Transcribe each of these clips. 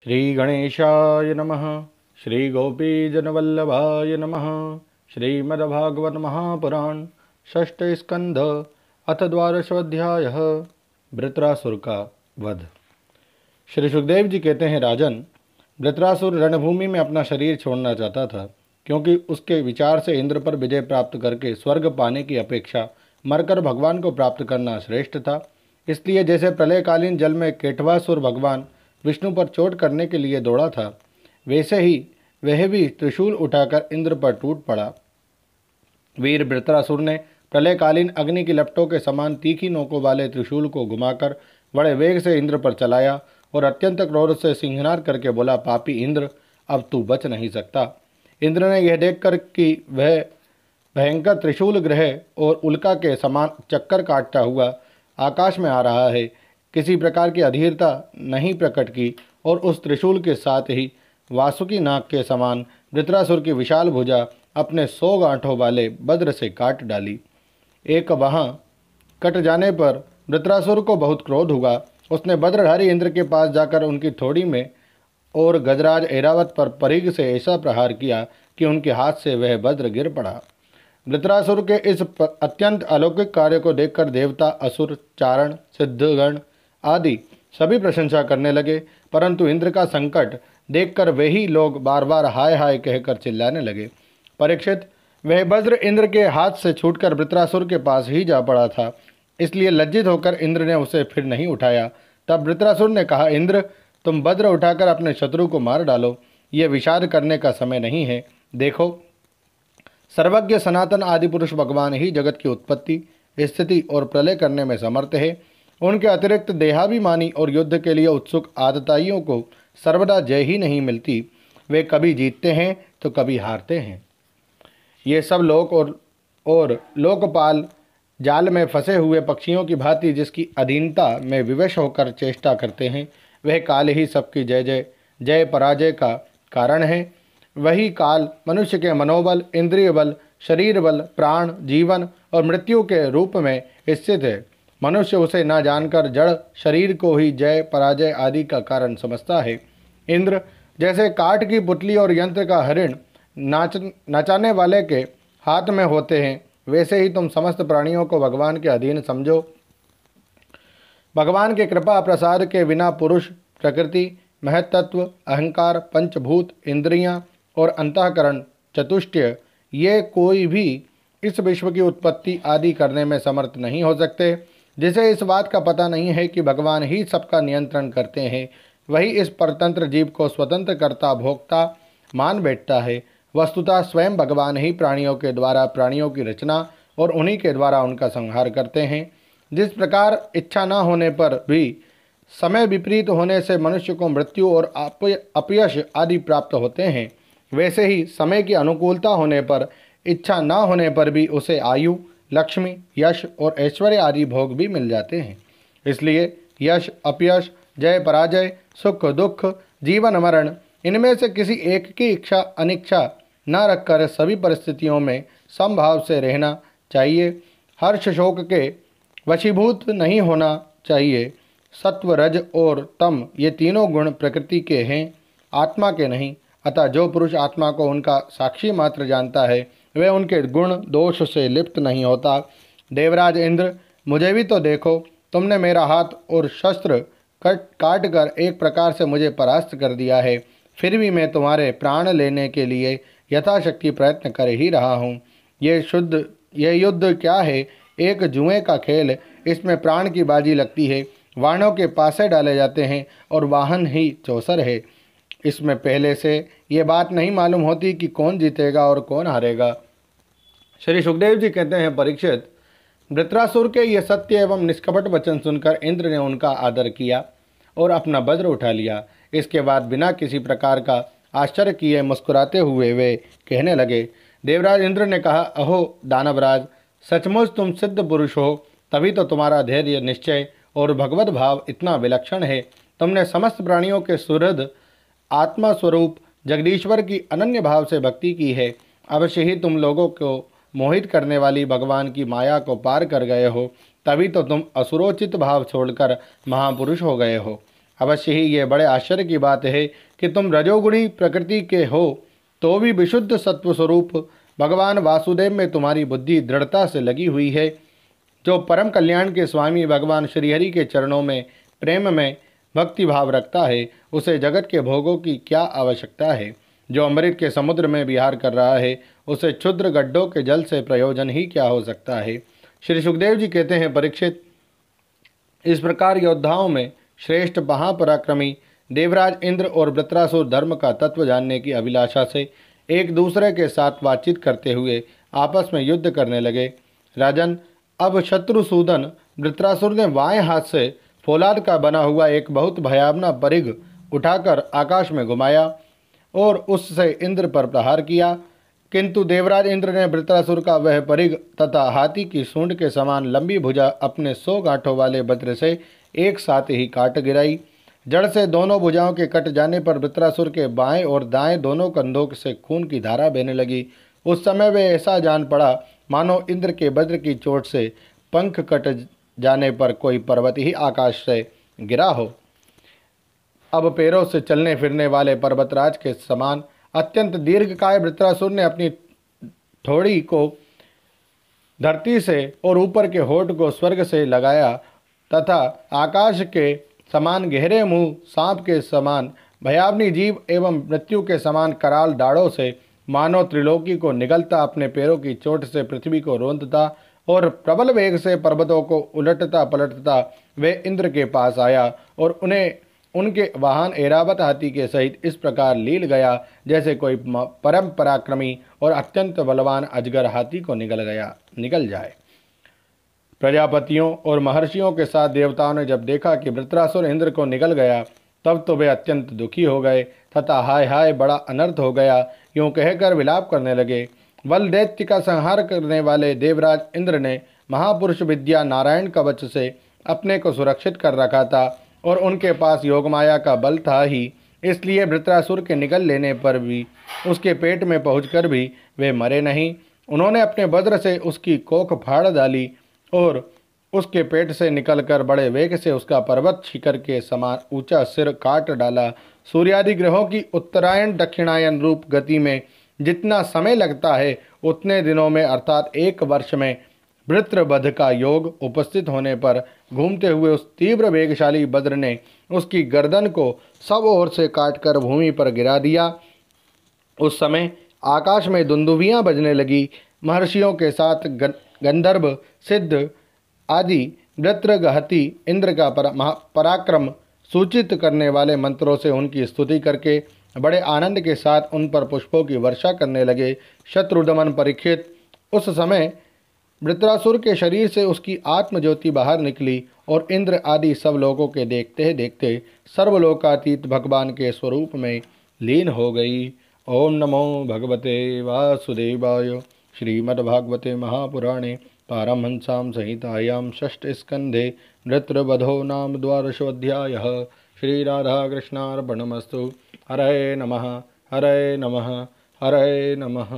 श्री गणेशाय नमः। श्री गोपीजनवल्लभाय नमः। श्रीमद्भागवत महापुराण षष्ठ स्कंध अथ द्वादशोऽध्याय वृत्रासुर का वध। श्री सुखदेव जी कहते हैं, राजन, वृत्रासुर रणभूमि में अपना शरीर छोड़ना चाहता था, क्योंकि उसके विचार से इंद्र पर विजय प्राप्त करके स्वर्ग पाने की अपेक्षा मरकर भगवान को प्राप्त करना श्रेष्ठ था। इसलिए जैसे प्रलयकालीन जल में केटवासुर भगवान विष्णु पर चोट करने के लिए दौड़ा था, वैसे ही वह भी त्रिशूल उठाकर इंद्र पर टूट पड़ा। वीर वृत्रासुर ने प्रलयकालीन अग्नि की लपटों के समान तीखी नोकों वाले त्रिशूल को घुमाकर बड़े वेग से इंद्र पर चलाया और अत्यंत क्रोध से सिंहनाद करके बोला, पापी इंद्र, अब तू बच नहीं सकता। इंद्र ने यह देखकर कि वह भयंकर त्रिशूल ग्रह और उल्का के समान चक्कर काटता हुआ आकाश में आ रहा है, किसी प्रकार की अधीरता नहीं प्रकट की और उस त्रिशूल के साथ ही वासुकी नाग के समान वृत्रासुर की विशाल भुजा अपने 100 गांठों वाले वज्र से काट डाली। एक वहाँ कट जाने पर वृत्रासुर को बहुत क्रोध हुआ। उसने वज्रधारी इंद्र के पास जाकर उनकी थोड़ी में और गजराज ऐरावत पर परिघ से ऐसा प्रहार किया कि उनके हाथ से वह वज्र गिर पड़ा। वृत्रासुर के इस अत्यंत अलौकिक कार्य को देखकर देवता, असुर, चारण, सिद्धगण आदि सभी प्रशंसा करने लगे, परंतु इंद्र का संकट देखकर वही लोग बार बार हाय हाय कहकर चिल्लाने लगे। परीक्षित, वह वज्र इंद्र के हाथ से छूटकर वृत्रासुर के पास ही जा पड़ा था, इसलिए लज्जित होकर इंद्र ने उसे फिर नहीं उठाया। तब वृत्रासुर ने कहा, इंद्र, तुम वज्र उठाकर अपने शत्रु को मार डालो, ये विषाद करने का समय नहीं है। देखो, सर्वज्ञ सनातन आदि पुरुष भगवान ही जगत की उत्पत्ति, स्थिति और प्रलय करने में समर्थ है। उनके अतिरिक्त देहाभिमानी और युद्ध के लिए उत्सुक आतताइयों को सर्वदा जय ही नहीं मिलती। वे कभी जीतते हैं तो कभी हारते हैं। ये सब लोक और लोकपाल जाल में फंसे हुए पक्षियों की भांति जिसकी अधीनता में विवश होकर चेष्टा करते हैं, वह काल ही सबकी जय पराजय का कारण है। वही काल मनुष्य के मनोबल, इंद्रिय बल, शरीर बल, प्राण, जीवन और मृत्यु के रूप में स्थित है। मनुष्य उसे न जानकर जड़ शरीर को ही जय पराजय आदि का कारण समझता है। इंद्र जैसे काठ की पुतली और यंत्र का हरिण नाचाने वाले के हाथ में होते हैं, वैसे ही तुम समस्त प्राणियों को भगवान के अधीन समझो। भगवान के कृपा प्रसाद के बिना पुरुष, प्रकृति, महत्त्व, अहंकार, पंचभूत, इंद्रियां और अंतःकरण, चतुष्टय, ये कोई भी इस विश्व की उत्पत्ति आदि करने में समर्थ नहीं हो सकते। जिसे इस बात का पता नहीं है कि भगवान ही सबका नियंत्रण करते हैं, वही इस परतंत्र जीव को स्वतंत्र कर्ता भोक्ता मान बैठता है। वस्तुतः स्वयं भगवान ही प्राणियों के द्वारा प्राणियों की रचना और उन्हीं के द्वारा उनका संहार करते हैं। जिस प्रकार इच्छा न होने पर भी समय विपरीत होने से मनुष्य को मृत्यु और अपयश आदि प्राप्त होते हैं, वैसे ही समय की अनुकूलता होने पर, इच्छा न होने पर भी उसे आयु, लक्ष्मी, यश और ऐश्वर्य आदि भोग भी मिल जाते हैं। इसलिए यश, अपयश, जय पराजय, सुख दुख, जीवन मरण, इनमें से किसी एक की इच्छा अनिच्छा न रखकर सभी परिस्थितियों में समभाव से रहना चाहिए। हर्ष शोक के वशीभूत नहीं होना चाहिए। सत्व, रज और तम ये तीनों गुण प्रकृति के हैं, आत्मा के नहीं। अतः जो पुरुष आत्मा को उनका साक्षी मात्र जानता है, वह उनके गुण दोष से लिप्त नहीं होता। देवराज इंद्र, मुझे भी तो देखो, तुमने मेरा हाथ और शस्त्र काट कर एक प्रकार से मुझे परास्त कर दिया है, फिर भी मैं तुम्हारे प्राण लेने के लिए यथाशक्ति प्रयत्न कर ही रहा हूँ। यह युद्ध क्या है? एक जुए का खेल। इसमें प्राण की बाजी लगती है, वाणों के पासे डाले जाते हैं और वाहन ही चौसर है। इसमें पहले से ये बात नहीं मालूम होती कि कौन जीतेगा और कौन हारेगा। श्री सुखदेव जी कहते हैं, परीक्षित, वृत्रासुर के ये सत्य एवं निष्कपट वचन सुनकर इंद्र ने उनका आदर किया और अपना वज्र उठा लिया। इसके बाद बिना किसी प्रकार का आश्चर्य किए मुस्कुराते हुए वे कहने लगे। देवराज इंद्र ने कहा, अहो दानवराज, सचमुच तुम सिद्ध पुरुष हो, तभी तो तुम्हारा धैर्य, निश्चय और भगवत भाव इतना विलक्षण है। तुमने समस्त प्राणियों के सुहृद आत्मा स्वरूप जगदीश्वर की अनन्य भाव से भक्ति की है। अवश्य ही तुम लोगों को मोहित करने वाली भगवान की माया को पार कर गए हो, तभी तो तुम असुरोचित भाव छोड़कर महापुरुष हो गए हो। अवश्य ही ये बड़े आश्चर्य की बात है कि तुम रजोगुणी प्रकृति के हो तो भी विशुद्ध सत्व स्वरूप भगवान वासुदेव में तुम्हारी बुद्धि दृढ़ता से लगी हुई है। जो परम कल्याण के स्वामी भगवान श्रीहरि के चरणों में प्रेम में भक्ति भाव रखता है उसे जगत के भोगों की क्या आवश्यकता है। जो अमृत के समुद्र में विहार कर रहा है उसे क्षुद्र गड्ढों के जल से प्रयोजन ही क्या हो सकता है। श्री सुखदेव जी कहते हैं, परीक्षित, इस प्रकार योद्धाओं में श्रेष्ठ महापराक्रमी देवराज इंद्र और वृत्रासुर धर्म का तत्व जानने की अभिलाषा से एक दूसरे के साथ बातचीत करते हुए आपस में युद्ध करने लगे। राजन, अब शत्रुसूदन वृत्रासुर ने बाएं हाथ से फौलाद का बना हुआ एक बहुत भयावना परिघ उठाकर आकाश में घुमाया और उससे इंद्र पर प्रहार किया, किंतु देवराज इंद्र ने वृत्रासुर का वह परिघ तथा हाथी की सूंड के समान लंबी भुजा अपने 100 गांठों वाले वज्र से एक साथ ही काट गिराई। जड़ से दोनों भुजाओं के कट जाने पर वृत्रासुर के बाएं और दाएं दोनों कंधों से खून की धारा बहने लगी। उस समय वे ऐसा जान पड़ा मानो इंद्र के वज्र की चोट से पंख कट जाने पर कोई पर्वत ही आकाश से गिरा हो। अब पैरों से चलने फिरने वाले पर्वतराज के समान अत्यंत दीर्घकाय वृत्रासुर ने अपनी ठोड़ी को धरती से और ऊपर के होठ को स्वर्ग से लगाया तथा आकाश के समान गहरे मुंह, सांप के समान भयावनी जीव एवं मृत्यु के समान कराल दाढ़ों से मानव त्रिलोकी को निगलता अपने पैरों की चोट से पृथ्वी को रोंदता और प्रबल वेग से पर्वतों को उलटता पलटता वे इंद्र के पास आया और उन्हें उनके वाहन ऐरावत हाथी के सहित इस प्रकार लील गया जैसे कोई परम पराक्रमी और अत्यंत बलवान अजगर हाथी को निगल जाए। प्रजापतियों और महर्षियों के साथ देवताओं ने जब देखा कि वृत्रासुर इंद्र को निगल गया तब तो वे अत्यंत दुखी हो गए तथा हाय हाय बड़ा अनर्थ हो गया यूँ कहकर विलाप करने लगे। बल दैत्य का संहार करने वाले देवराज इंद्र ने महापुरुष विद्या नारायण कवच से अपने को सुरक्षित कर रखा था और उनके पास योगमाया का बल था ही, इसलिए वृत्रासुर के निगल लेने पर भी उसके पेट में पहुंचकर भी वे मरे नहीं। उन्होंने अपने वज्र से उसकी कोख फाड़ डाली और उसके पेट से निकलकर बड़े वेग से उसका पर्वत शिखर के समान ऊंचा सिर काट डाला। सूर्यादि ग्रहों की उत्तरायण दक्षिणायन रूप गति में जितना समय लगता है उतने दिनों में अर्थात 1 वर्ष में वृत्रवध का योग उपस्थित होने पर घूमते हुए उस तीव्र वेगशाली वज्र ने उसकी गर्दन को सब ओर से काटकर भूमि पर गिरा दिया। उस समय आकाश में दुंदुभियां बजने लगी। महर्षियों के साथ गंधर्व सिद्ध आदि वृत्रगहति इंद्र का पराक्रम सूचित करने वाले मंत्रों से उनकी स्तुति करके बड़े आनंद के साथ उन पर पुष्पों की वर्षा करने लगे। शत्रुदमन परीक्षित, उस समय वृत्रासुर के शरीर से उसकी आत्मज्योति बाहर निकली और इंद्र आदि सब लोगों के देखते देखते सर्वलोकातीत भगवान के स्वरूप में लीन हो गई। ओम नमो भगवते वासुदेवाय। श्रीमद्भागवते महापुराणे पारमहंस्यां संहितायां षष्ठस्कन्धे वृत्रवधो नाम 12वाध्यायः। श्रीराधाकृष्णार्पणमस्तु। हरे नमः हरे नमः हरे नमः।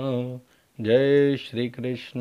जय श्री कृष्ण।